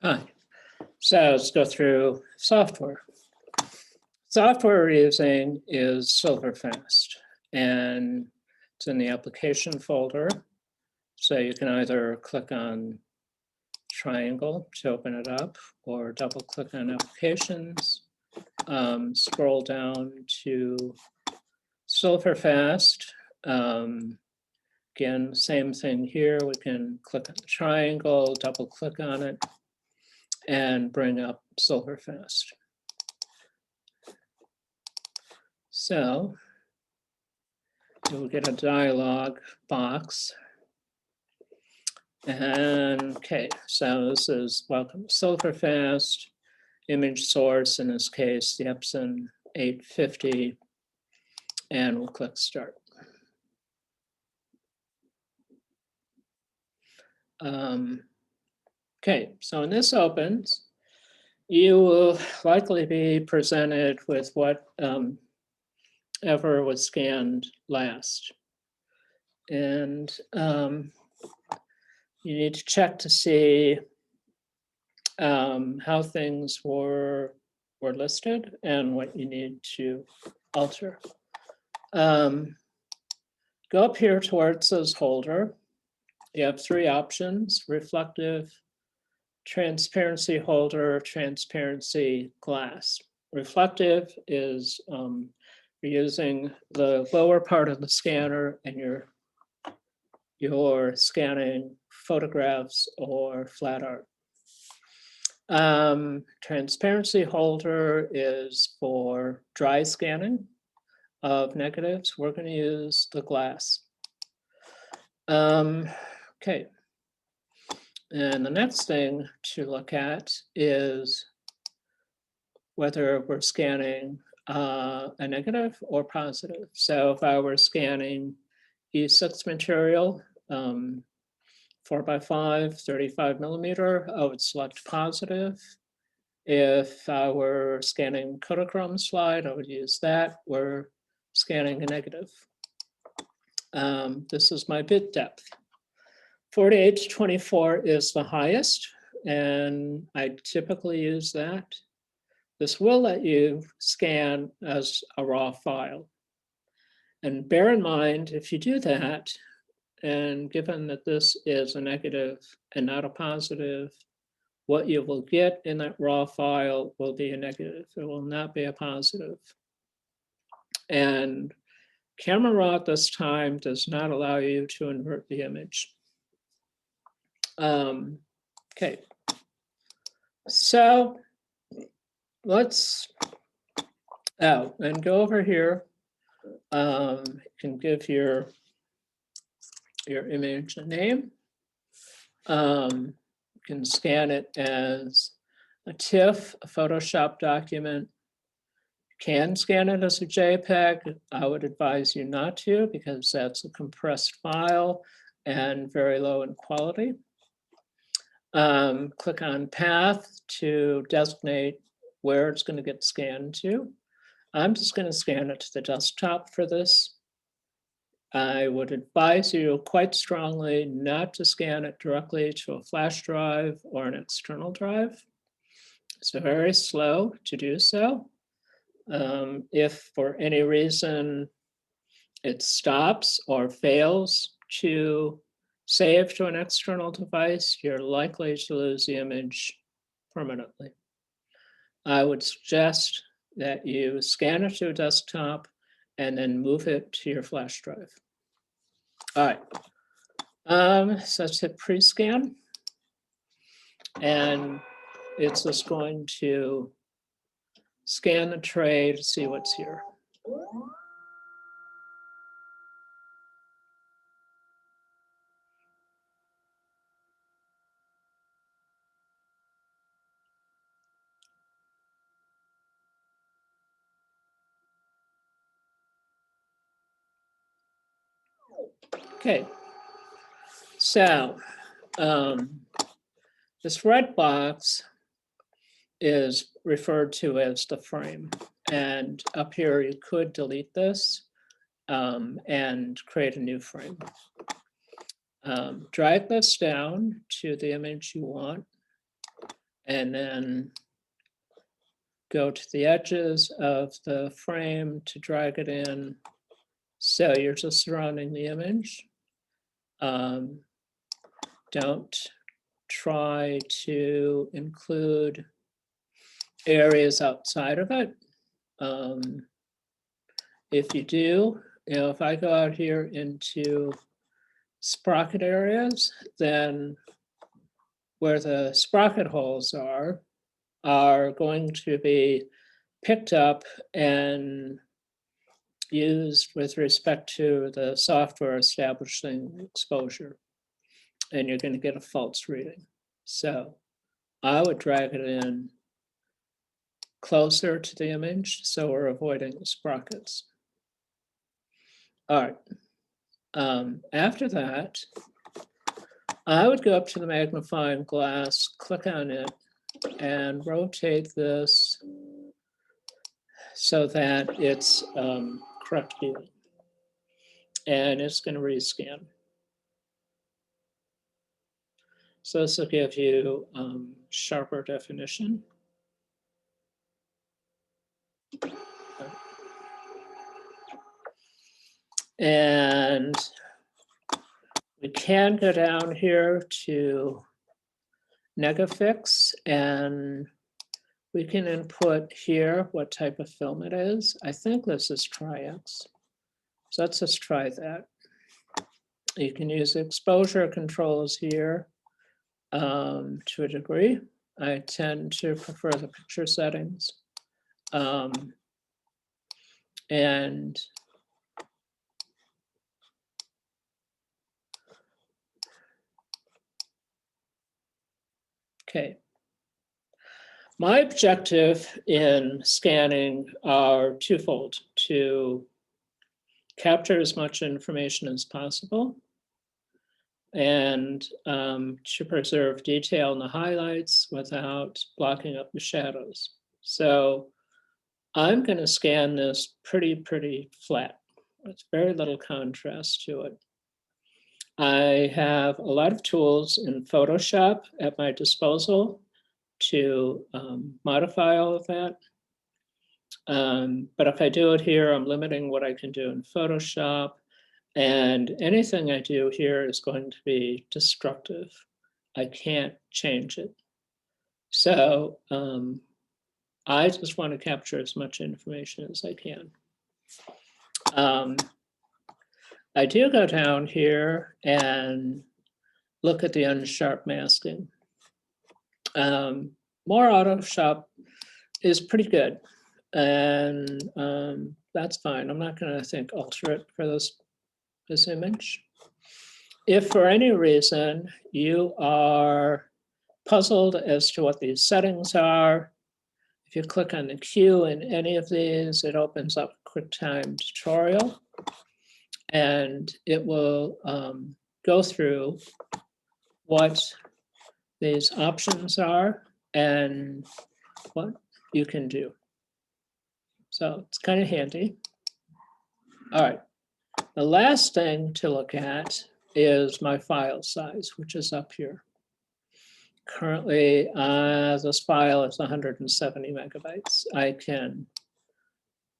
Hi. So let's go through software. Software we're using is Silverfast, and it's in the application folder. So you can either click on triangle to open it up or double click on applications, scroll down to Silverfast. Again, same thing here. We can click on the triangle, double click on it, and bring up Silverfast. So you'll get a dialog box. And okay, so this is welcome to Silverfast, image source, in this case, the Epson 850, and we'll click start. Okay, so when this opens, you will likely be presented with what ever was scanned last. And you need to check to see how things were listed and what you need to alter. Go up here to where it says holder. You have three options: reflective, transparency holder, transparency glass. Reflective is you're using the lower part of the scanner and you're scanning photographs or flat art. Transparency holder is for dry scanning of negatives. We're going to use the glass. Okay. And the next thing to look at is whether we're scanning a negative or positive. So if I were scanning E6 material, 4x5, 35 millimeter, I would select positive. If I were scanning Kodachrome slide, I would use that. We're scanning a negative. This is my bit depth. 48 to 24 is the highest, and I typically use that. This will let you scan as a raw file. And bear in mind, if you do that, and given that this is a negative and not a positive, what you will get in that raw file will be a negative. It will not be a positive. And Camera Raw at this time does not allow you to invert the image. Okay, so let's and go over here. You can give your image a name. You can scan it as a TIFF, a Photoshop document. You can scan it as a JPEG. I would advise you not to, because that's a compressed file and very low in quality. Click on path to designate where it's going to get scanned to. I'm just going to scan it to the desktop for this. I would advise you quite strongly not to scan it directly to a flash drive or an external drive. It's very slow to do so. If for any reason it stops or fails to save to an external device, you're likely to lose the image permanently. I would suggest that you scan it to a desktop and then move it to your flash drive. All right, so let's hit pre-scan. And it's just going to scan the tray to see what's here. Okay, so this red box is referred to as the frame. And up here, you could delete this and create a new frame. Drag this down to the image you want. and then go to the edges of the frame to drag it in. So you're just surrounding the image. Don't try to include areas outside of it. If you do, if I go out here into sprocket areas, then where the sprocket holes are going to be picked up and used with respect to the software establishing exposure, and you're going to get a false reading. So I would drag it in closer to the image so we're avoiding the sprockets. All right. After that, I would go up to the magnifying glass, click on it, and rotate this so that it's correct view. And it's going to rescan. So this will give you sharper definition. And we can go down here to Negafix, and we can input here what type of film it is. I think this is Tri-X. So let's just try that. You can use exposure controls here to a degree. I tend to prefer the picture settings. And okay. My objective in scanning are twofold: to capture as much information as possible and to preserve detail in the highlights without blocking up the shadows. So I'm going to scan this pretty flat. With very little contrast to it. I have a lot of tools in Photoshop at my disposal to modify all of that. But if I do it here, I'm limiting what I can do in Photoshop. And anything I do here is going to be destructive. I can't change it. So I just want to capture as much information as I can. I do go down here and look at the unsharp masking. More Autoshop is pretty good, and that's fine. I'm not going to alter it for this image. If for any reason you are puzzled as to what these settings are, if you click on the Q in any of these, it opens up a QuickTime tutorial, and it will go through what these options are and what you can do. So it's kind of handy. All right. The last thing to look at is my file size, which is up here. Currently, this file is 170 megabytes. I can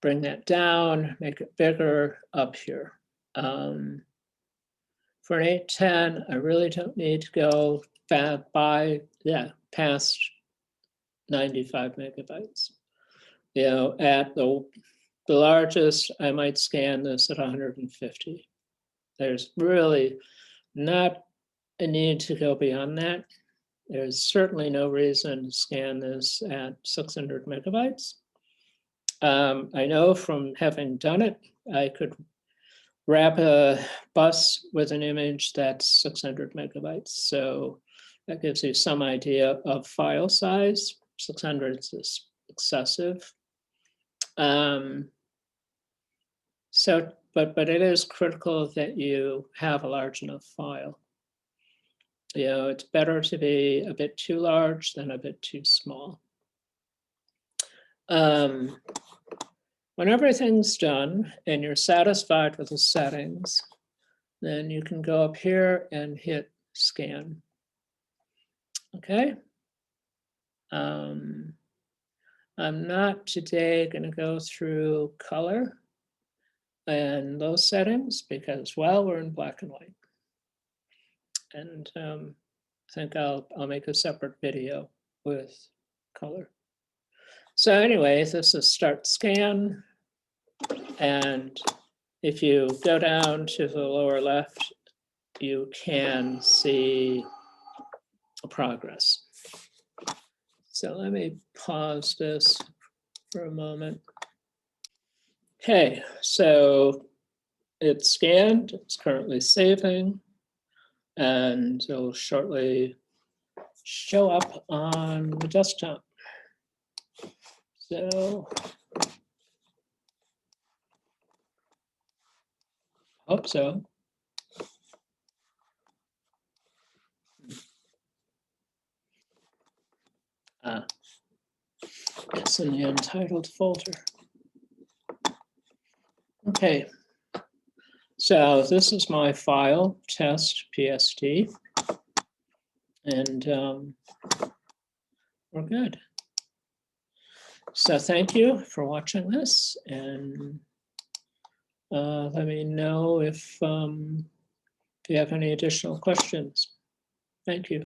bring that down, make it bigger up here. For an 810, I really don't need to go past 95 megabytes. You know, at the largest, I might scan this at 150. There's really not a need to go beyond that. There's certainly no reason to scan this at 600 megabytes. I know from having done it, I could wrap a bus with an image that's 600 megabytes. So that gives you some idea of file size. 600 is excessive. But it is critical that you have a large enough file. You know, it's better to be a bit too large than a bit too small. When everything's done and you're satisfied with the settings, then you can go up here and hit scan. Okay. I'm not today going to go through color and those settings because, well, we're in black and white. And I think I'll make a separate video with color. So anyway, this is start scan. And if you go down to the lower left, you can see progress. So let me pause this for a moment. Okay, so it's scanned, it's currently saving, and it'll shortly show up on the desktop. So, hope so. It's in the untitled folder. Okay, so this is my file, test PST, and we're good. So thank you for watching this, and let me know if you have any additional questions. Thank you.